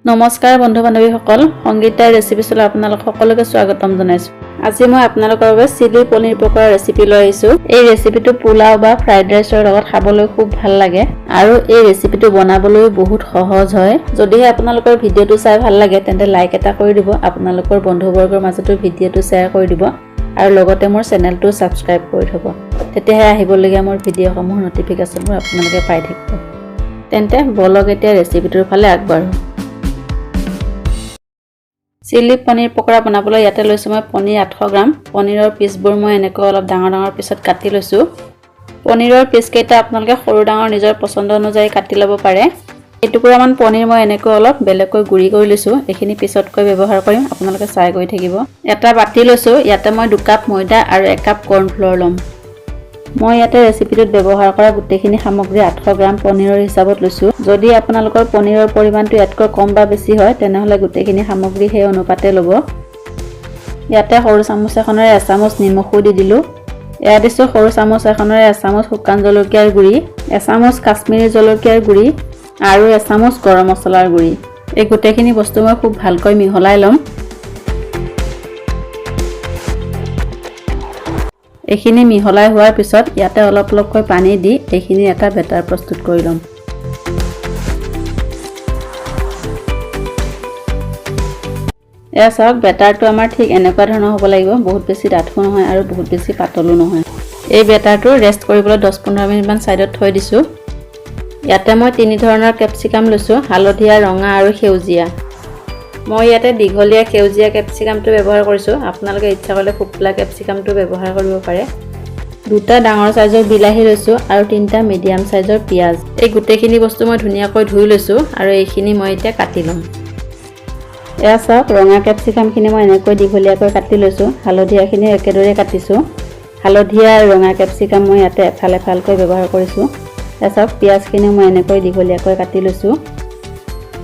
নমস্কাৰ বন্ধু বান্ধৱীসকল, সংগীতাৰ ৰেচিপি চলে আপোনালোক সকলোকে স্বাগতম জনাইছো। আজি মই আপোনালোকৰ বাবে চিলি পনীৰ পকৰা ৰেচিপি লৈ আহিছো। এই ৰেচিপিটো পোলাও বা ফ্ৰাইড ৰাইছৰ লগত খাবলৈ খুব ভাল লাগে আৰু এই ৰেচিপিটো বনাবলৈ বহুত সহজ হয়। যদিহে আপোনালোকৰ ভিডিঅ'টো চাই ভাল লাগে তেন্তে লাইক এটা কৰি দিব, আপোনালোকৰ বন্ধুবৰ্গৰ মাজতো ভিডিঅ'টো শ্বেয়াৰ কৰি দিব আৰু লগতে মোৰ চেনেলটো সাবস্ক্ৰাইব কৰি থব। তেতিয়াহে আহিবলগীয়া মোৰ ভিডিঅ'সমূহৰ নটিফিকেশ্যনবোৰ আপোনালোকে পাই থাকিব। তেন্তে বলক এতিয়া ৰেচিপিটোৰ ফালে আগবাঢ়ো। চিলি পনীৰ পকৰা বনাবলৈ ইয়াতে লৈছো মই পনীৰ 800 গ্ৰাম। পনীৰৰ পিচবোৰ মই এনেকৈ অলপ ডাঙৰ ডাঙৰ পিছত কাটি লৈছো। পনীৰৰ পিচ কেইটা আপোনালোকে সৰু ডাঙৰ নিজৰ পছন্দ অনুযায়ী কাটি ল'ব পাৰে। এটুকুৰামান পনীৰ মই এনেকৈ অলপ বেলেগকৈ গুৰি কৰি লৈছো। এইখিনি পিছতকৈ ব্যৱহাৰ কৰিম, আপোনালোকে চাই গৈ থাকিব। এটা বাটি লৈছো, ইয়াতে মই 2 কাপ ময়দা আৰু 1 কাপ কৰ্ণ ফ্লোৰ ল'ম। মই ইয়াতে ৰেচিপিটোত ব্যৱহাৰ কৰা গোটেইখিনি সামগ্ৰী 800 গ্ৰাম পনীৰৰ হিচাপত লৈছো। যদি আপোনালোকৰ পনীৰৰ পৰিমাণটো ইয়াতকৈ কম বা বেছি হয় তেনেহলে গোটেইখিনি সামগ্ৰী সেই অনুপাতে ল'ব। ইয়াতে সৰু চামুচ এখনেৰে 1 চামুচ নিমখো দি দিলো। এয়া দিছো সৰু চামুচ এখনেৰে 1 চামুচ শুকান জলকীয়াৰ গুড়ি, 1 চামুচ কাশ্মীৰী জলকীয়াৰ গুড়ি আৰু 1 চামুচ গৰম মছলাৰ গুড়ি। এই গোটেইখিনি বস্তু মই খুব ভালকৈ মিহলাই ল'ম। এইখিনি মিহলাই হোৱাৰ পিছত ইয়াতে অলপ অলপকৈ পানী দি এইখিনি এটা বেটাৰ প্ৰস্তুত কৰি ল'ম। এয়া চাওক, বেটাৰটো আমাৰ ঠিক এনেকুৱা ধৰণৰ হ'ব লাগিব, বহুত বেছি ডাঠো নহয় আৰু বহুত বেছি পাতলো নহয়। এই বেটাৰটো ৰেষ্ট কৰিবলৈ 10-15 মিনিটমান সাইডত থৈ দিছো। ইয়াতে মই 3 ধৰণৰ কেপচিকাম লৈছো, হালধীয়া, ৰঙা আৰু সেউজীয়া। মই ইয়াতে দীঘলীয়া সেউজীয়া কেপচিকামটো ব্যৱহাৰ কৰিছো, আপোনালোকে ইচ্ছা কৰিলে ফুটফুলা কেপচিকামটো ব্যৱহাৰ কৰিব পাৰে। 2টা ডাঙৰ সাইজৰ বিলাহী লৈছো আৰু 3টা মিডিয়াম সাইজৰ পিয়াজ। এই গোটেইখিনি বস্তু মই ধুনীয়াকৈ ধুই লৈছো আৰু এইখিনি মই এতিয়া কাটি ল'ম। এয়া চাওক, ৰঙা কেপচিকামখিনি মই এনেকৈ দীঘলীয়াকৈ কাটি লৈছো, হালধীয়াখিনি একেদৰে কাটিছো। হালধীয়া আৰু ৰঙা কেপচিকাম মই ইয়াতে এফাল এফালকৈ ব্যৱহাৰ কৰিছো। এয়া চাওক, পিয়াজখিনি মই এনেকৈ দীঘলীয়াকৈ কাটি লৈছো।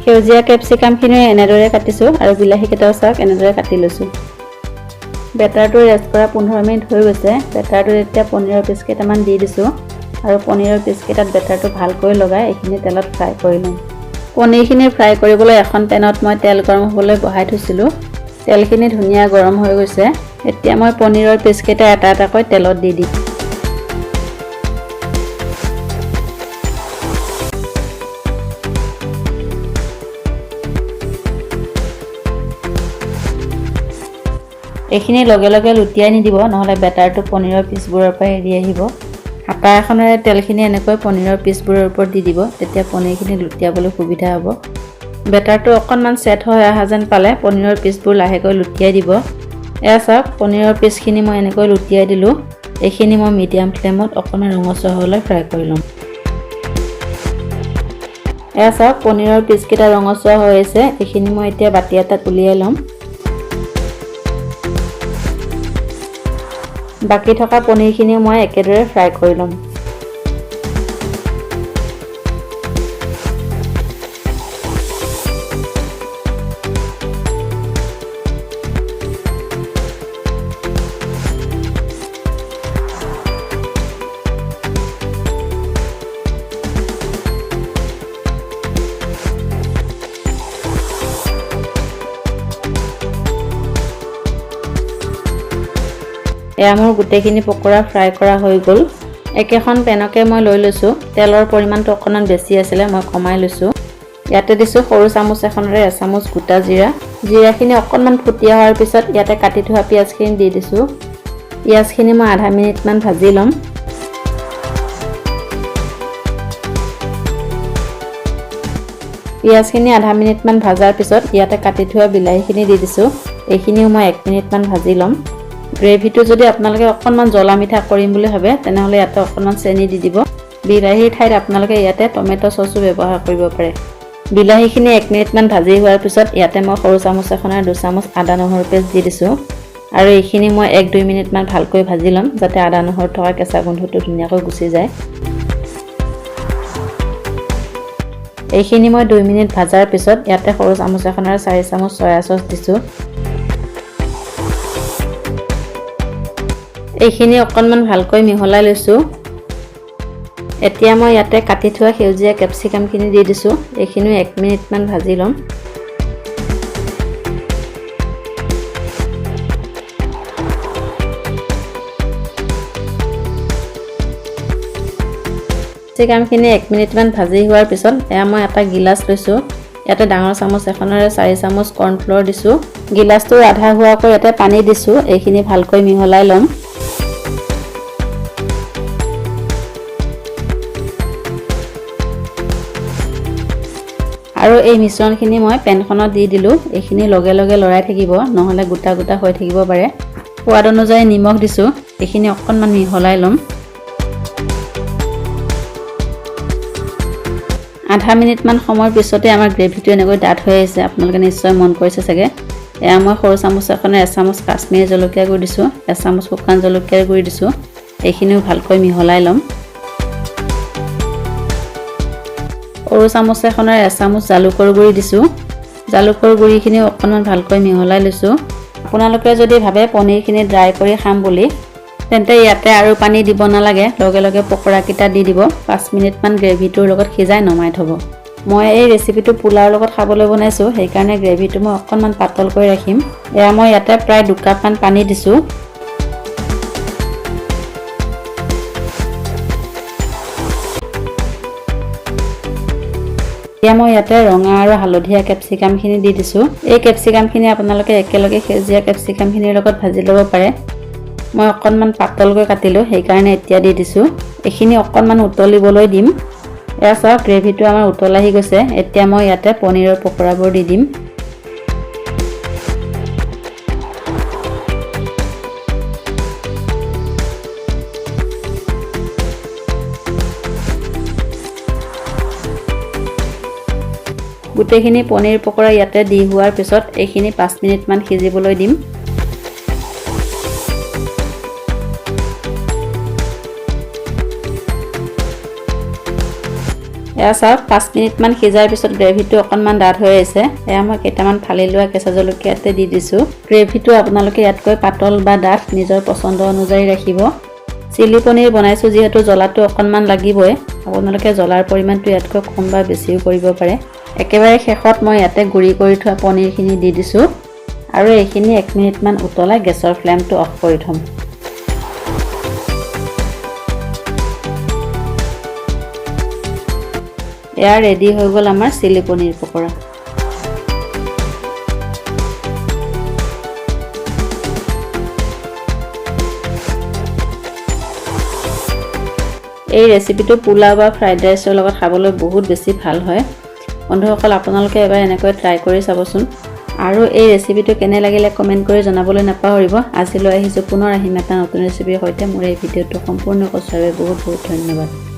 সেউজীয়া কেপচিকামখিনি এনেদৰে কাটিছো আৰু বিলাহীকেইটাও চাওক এনেদৰে কাটি লৈছো। বেটাৰটো ৰেষ্ট কৰা 15 মিনিট হৈ গৈছে। বেটাৰটো এতিয়া পনীৰৰ পিচ কেইটামান দি দিছো আৰু পনীৰৰ পিচ কেইটাত বেটাৰটো ভালকৈ লগাই এইখিনি তেলত ফ্ৰাই কৰি ল'ম। পনীৰখিনি ফ্ৰাই কৰিবলৈ এখন পেনত মই তেল গৰম হ'বলৈ বহাই থৈছিলো। তেলখিনি ধুনীয়া গৰম হৈ গৈছে। এতিয়া মই পনীৰৰ পিচ কেইটা এটা এটাকৈ তেলত দি দিম। এইখিনি লগে লগে লুটিয়াই নিদিব, নহলে বেটাৰটো পনীৰৰ পিচবোৰৰ পৰা এৰি আহিব। হাতা এখনেৰে তেলখিনি এনেকৈ পনীৰৰ পিচবোৰৰ ওপৰত দি দিব, তেতিয়া পনীৰখিনি লুটিয়াবলৈ সুবিধা হ'ব। বেটাৰটো অকণমান সেট হৈ অহা যেন পালে পনীৰৰ পিচবোৰ লাহেকৈ লুটিয়াই দিব। এয়া চাওক, পনীৰৰ পিচখিনি মই এনেকৈ লুটিয়াই দিলোঁ। এইখিনি মই মিডিয়াম ফ্লেমত অকণমান ৰঙচুৱা হ'বলৈ ফ্ৰাই কৰি ল'ম। এয়া চাওক, পনীৰৰ পিচকেইটা ৰঙচুৱা হৈ আছে। এইখিনি মই এতিয়া বাতি এটাত উলিয়াই ল'ম। বাকি থকা পনীৰখিনি মই একেদৰে ফ্ৰাই কৰি ল'ম। এয়া মোৰ গোটেইখিনি পকৰা ফ্ৰাই কৰা হৈ গ'ল। একেখন পেনকে মই লৈ লৈছোঁ। তেলৰ পৰিমাণটো অকণমান বেছি আছিলে, মই কমাই লৈছোঁ। ইয়াতে দিছোঁ সৰু চামুচ এখনেৰে 1 চামুচ গোটা জিৰা। জিৰাখিনি অকণমান ফুটি অহাৰ পিছত ইয়াতে কাটি থোৱা পিঁয়াজখিনি দি দিছোঁ। পিঁয়াজখিনি মই আধা মিনিটমান ভাজি ল'ম। পিঁয়াজখিনি আধা মিনিটমান ভাজাৰ পিছত ইয়াতে কাটি থোৱা বিলাহীখিনি দি দিছোঁ। এইখিনিও মই 1 মিনিটমান ভাজি ল'ম। গ্ৰেভিটো যদি আপোনালোকে অকণমান জ্বলা মিঠা কৰিম বুলি ভাবে তেনেহলে ইয়াতে অকণমান চেনি দি দিব। বিলাহীৰ ঠাইত আপোনালোকে ইয়াতে টমেটো চচো ব্যৱহাৰ কৰিব পাৰে। বিলাহীখিনি 1 মিনিটমান ভাজি হোৱাৰ পিছত ইয়াতে মই সৰু চামুচ এখনেৰে 2 চামুচ আদা নহৰু পেষ্ট দি দিছোঁ আৰু এইখিনি মই 1-2 মিনিটমান ভালকৈ ভাজি ল'ম, যাতে আদা নহৰুত থকা কেঁচা গোন্ধটো ধুনীয়াকৈ গুচি যায়। এইখিনি মই 2 মিনিট ভাজাৰ পিছত ইয়াতে সৰু চামুচ এখনেৰে 4 চামুচ সয়া চচ দিছোঁ। এইখিনি অকণমান ভালকৈ মিহলাই লৈছোঁ। এতিয়া মই ইয়াতে কাটি থোৱা সেউজীয়া কেপচিকামখিনি দি দিছোঁ। এইখিনিও 1 মিনিটমান ভাজি ল'ম। কেপচিকামখিনি 1 মিনিটমান ভাজি হোৱাৰ পিছত এয়া মই এটা গিলাচ লৈছোঁ। ইয়াতে ডাঙৰ চামুচ এখনেৰে 4 চামুচ কৰ্ণফ্ল'ৰ দিছোঁ। গিলাচটোৰ আধা হোৱাকৈ ইয়াতে পানী দিছোঁ। এইখিনি ভালকৈ মিহলাই ল'ম। আৰু এই মিশ্ৰণখিনি মই পেনখনত দি দিলোঁ। এইখিনি লগে লগে লৰাই থাকিব, নহ'লে গোটা গোটা হৈ থাকিব পাৰে। সোৱাদ অনুযায়ী নিমখ দিছোঁ। এইখিনি অকণমান মিহলাই ল'ম। আধা মিনিটমান সময়ৰ পিছতে আমাৰ গ্ৰেভিটো এনেকৈ ডাঠ হৈ আহিছে। আপোনালোকে নিশ্চয় মন কৰিছে চাগে। এয়া মই সৰু চামুচ এখনে 1 চামুচ কাশ্মীৰী জলকীয়া গুড়ি দিছোঁ, 1 চামুচ শুকান জলকীয়াৰ গুড়ি দিছোঁ। এইখিনিও ভালকৈ মিহলাই ল'ম। সৰু চামুচ এখনে 1 চামুচ জালুকৰ গুড়ি দিছোঁ। জালুকৰ গুড়িখিনিও অকণমান ভালকৈ মিহলাই লৈছোঁ। আপোনালোকে যদি ভাবে পনীৰখিনি ড্ৰাই কৰি খাম বুলি, তেন্তে ইয়াতে আৰু পানী দিব নালাগে, লগে লগে পকৰাকেইটা দি দিব। 5 মিনিটমান গ্ৰেভিটোৰ লগত সিজাই নমাই থ'ব। মই এই ৰেচিপিটো পোলাওৰ লগত খাবলৈ বনাইছোঁ, সেইকাৰণে গ্ৰেভিটো মই অকণমান পাতল কৰি ৰাখিম। এয়া মই ইয়াতে প্ৰায় 2 কাপমান পানী দিছোঁ। এতিয়া মই ইয়াতে ৰঙা আৰু হালধীয়া কেপচিকামখিনি দি দিছোঁ। এই কেপচিকামখিনি আপোনালোকে একেলগে সেউজীয়া কেপচিকামখিনিৰ লগত ভাজি ল'ব পাৰে। মই অকণমান পাতলকৈ কাটিলোঁ, সেইকাৰণে এতিয়া দি দিছোঁ। এইখিনি অকণমান উতলিবলৈ দিম। এয়া চাওক, গ্ৰেভিটো আমাৰ উতল আহি গৈছে। এতিয়া মই ইয়াতে পনীৰৰ পকৰাবোৰ দি দিম। গোটেইখিনি পনীৰ পকৰা ইয়াতে দি হোৱাৰ পিছত এইখিনি 5 মিনিটমান সিজিবলৈ দিম। এয়া চাওক, 5 মিনিটমান সিজাৰ পিছত গ্ৰেভিটো অকণমান ডাঠ হৈ আহিছে। এয়া মই কেইটামান ফালি লোৱা কেঁচা জলকীয়া ইয়াতে দি দিছোঁ। গ্ৰেভিটো আপোনালোকে ইয়াতকৈ পাতল বা ডাঠ নিজৰ পচন্দ অনুযায়ী ৰাখিব। চিলি পনীৰ বনাইছোঁ যিহেতু জ্বলাটো অকণমান লাগিবই। আপোনালোকে জ্বলাৰ পৰিমাণটো ইয়াতকৈ কম বা বেছিও কৰিব পাৰে। একেবাৰে শেষত মই ইয়াতে গুড়ি কৰি থোৱা পনীৰখিনি দি দিছোঁ আৰু এইখিনি 1 মিনিটমান উতলাই গেছৰ ফ্লেমটো অফ কৰি থ'ম। এয়া ৰেডি হৈ গ'ল আমাৰ চিলি পনীৰ পকৰা। এই ৰেচিপিটো পোলাও বা ফ্ৰাইড ৰাইচৰ লগত খাবলৈ বহুত বেছি ভাল হয়। বন্ধুসকল, আপোনালোকে এবাৰ এনেকৈ ট্ৰাই কৰি চাবচোন। আৰু এই ৰেচিপিটো কেনে লাগিলে কমেণ্ট কৰি জনাবলৈ নাপাহৰিব। আজিলৈ আহিছোঁ, পুনৰ আহিম এটা নতুন ৰেচিপিৰ সৈতে। মোৰ এই ভিডিঅ'টো সম্পূৰ্ণ চোৱাৰ বাবে বহুত বহুত ধন্যবাদ।